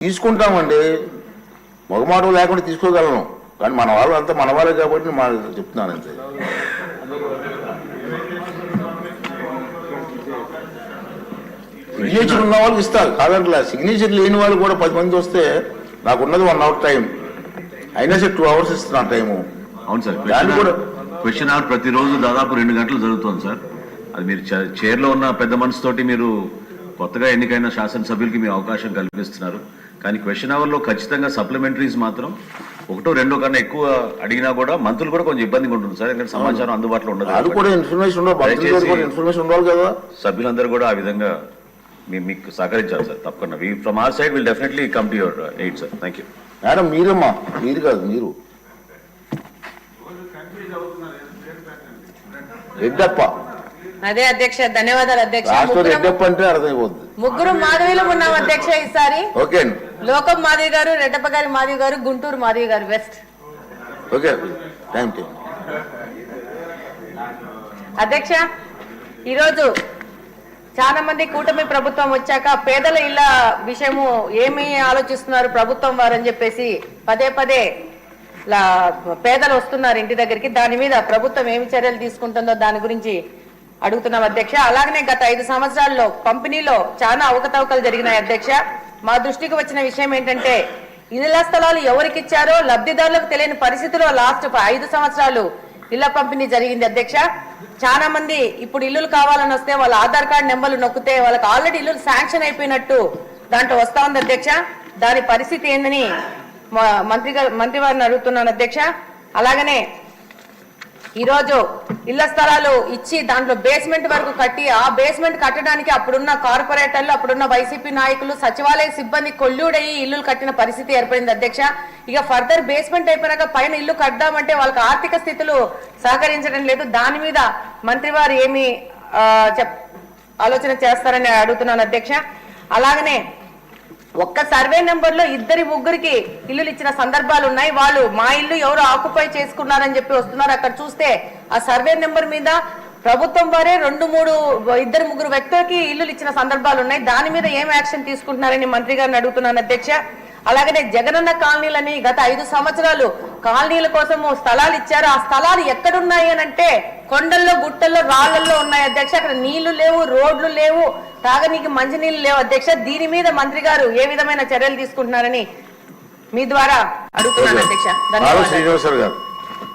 తీసుకుంటామండి, మొగమాటం లేకుండా తీసుకోగలను, కానీ మన వాళ్ళు అంతా మన వాళ్ళే కాబట్టి మా చెప్తున్నాను అంతే. సిగ్నేచర్ ఉన్న వాళ్ళకి ఇస్తారు కాదంటే, సిగ్నేచర్ లేని వాళ్ళు కూడా 10 మంది వస్తే నాకున్నది 1 అవర్ టైం, అయినా సరే 2 అవర్స్ ఇస్తున్నాను టైము. అవును సార్, క్వశ్చన్ అవర్ ప్రతిరోజు దాదాపు 2 గంటలు జరుగుతుంది సార్. అది మీరు చైర్లో ఉన్న పెద్ద మనసుతోటి మీరు కొత్తగా ఎన్నికైన శాసనసభ్యులకి మీరు అవకాశం కల్పిస్తున్నారు. కానీ క్వశ్చన్ అవర్లో ఖచ్చితంగా సప్లిమెంటరీస్ మాత్రం 1-2 కన్నా ఎక్కువ అడిగినా కూడా మంత్రులు కూడా కొంచెం ఇబ్బందిగా ఉంటుంది సార్, ఎందుకంటే సమాచారం అందుబాటులో ఉండదు. అది కూడా ఇన్ఫర్మేషన్ ఉండాలి కదా. సభ్యులందరూ కూడా ఆ విధంగా మీకు సహకరించాలి సార్. తప్పకుండా from our side will definitely come to your aid sir. Thank you madam. మీరమ్మా, మీరు కాదు, మీరు రెడ్డప్ప. అదే అధ్యక్ష, ధన్యవాదాలు అధ్యక్ష. రెడ్డప్ప అంటే అర్థమైపోద్ది. ముగ్గురు మాధవీలు ఉన్నాం అధ్యక్ష ఈసారి. ఓకే. లోకం మాధవి గారు, రెడ్డప్ప గారి మాధవి గారు, గుంటూరు మాధవి గారు వెస్ట్. ఓకే, థ్యాంక్ యూ అధ్యక్ష. ఈరోజు చాలా మంది కూటమి ప్రభుత్వం వచ్చాక పేదల ఇళ్ల విషయము ఏమి ఆలోచిస్తున్నారు ప్రభుత్వం వారని చెప్పేసి పదే పదే పేదలు వస్తున్నారు ఇంటి దగ్గరికి. దాని మీద ప్రభుత్వం ఏమి చర్యలు తీసుకుంటుందో దాని గురించి అడుగుతున్నాం అధ్యక్ష. అలాగనే గత 5 సంవత్సరాల్లో పంపిణీలో చాలా అవకతవకలు జరిగినాయి అధ్యక్ష. మా దృష్టికి వచ్చిన విషయం ఏంటంటే, ఇళ్ల స్థలాలు ఎవరికి ఇచ్చారో లబ్ధిదారులకు తెలియని పరిస్థితిలో లాస్ట్ 5 సంవత్సరాలు ఇళ్ల పంపిణీ జరిగింది అధ్యక్ష. చాలా మంది ఇప్పుడు ఇల్లులు కావాలని వస్తే వాళ్ళ ఆధార్ కార్డు నెంబర్లు నొక్కితే వాళ్ళకి ఆల్రెడీ ఇల్లులు శాంక్షన్ అయిపోయినట్టు దాంట్లో వస్తా ఉంది అధ్యక్ష. దాని పరిస్థితి ఏందని మంత్రి వారిని అడుగుతున్నాను అధ్యక్ష. అలాగనే ఈరోజు ఇళ్ల స్థలాలు ఇచ్చి దాంట్లో బేస్మెంట్ వరకు కట్టి, ఆ బేస్మెంట్ కట్టడానికి అప్పుడున్న కార్పొరేటర్లు, అప్పుడున్న వైసీపీ నాయకులు, సచివాలయ సిబ్బంది కొల్లుడయ్యి ఇల్లులు కట్టిన పరిస్థితి ఏర్పడింది అధ్యక్ష. ఇక ఫర్దర్ బేస్మెంట్ అయిపోయినాక పైన ఇల్లు కట్టామంటే వాళ్ళకి ఆర్థిక స్థితులు సహకరించడం లేదు. దాని మీద మంత్రి వారు ఏమి ఆలోచన చేస్తారని అడుగుతున్నాను అధ్యక్ష. అలాగనే ఒక్క సర్వే నెంబర్ లో 2-3 ఇల్లులు ఇచ్చిన సందర్భాలు ఉన్నాయి. వాళ్ళు మా ఇల్లు ఎవరు ఆక్యుపై చేసుకున్నారని చెప్పి వస్తున్నారు. అక్కడ చూస్తే ఆ సర్వే నెంబర్ మీద ప్రభుత్వం వారే 2-3 వ్యక్తులకి ఇల్లులు ఇచ్చిన సందర్భాలు ఉన్నాయి. దాని మీద ఏం యాక్షన్ తీసుకుంటున్నారని మంత్రి గారిని అడుగుతున్నాను అధ్యక్ష. అలాగనే జగనన్న కాలనీలని గత 5 సంవత్సరాలు కాలనీల కోసము స్థలాలు ఇచ్చారు. ఆ స్థలాలు ఎక్కడున్నాయి అని అంటే కొండల్లో, గుట్టల్లో, రాళ్లలో ఉన్నాయి అధ్యక్ష. అక్కడ నీళ్లు లేవు, రోడ్లు లేవు, తాగనీకి మంచినీళ్ళు లేవు అధ్యక్ష. దీని మీద మంత్రి గారు ఏ విధమైన చర్యలు తీసుకుంటున్నారని మీ ద్వారా అడుగుతున్నాను అధ్యక్ష. ధన్యవాదాలు.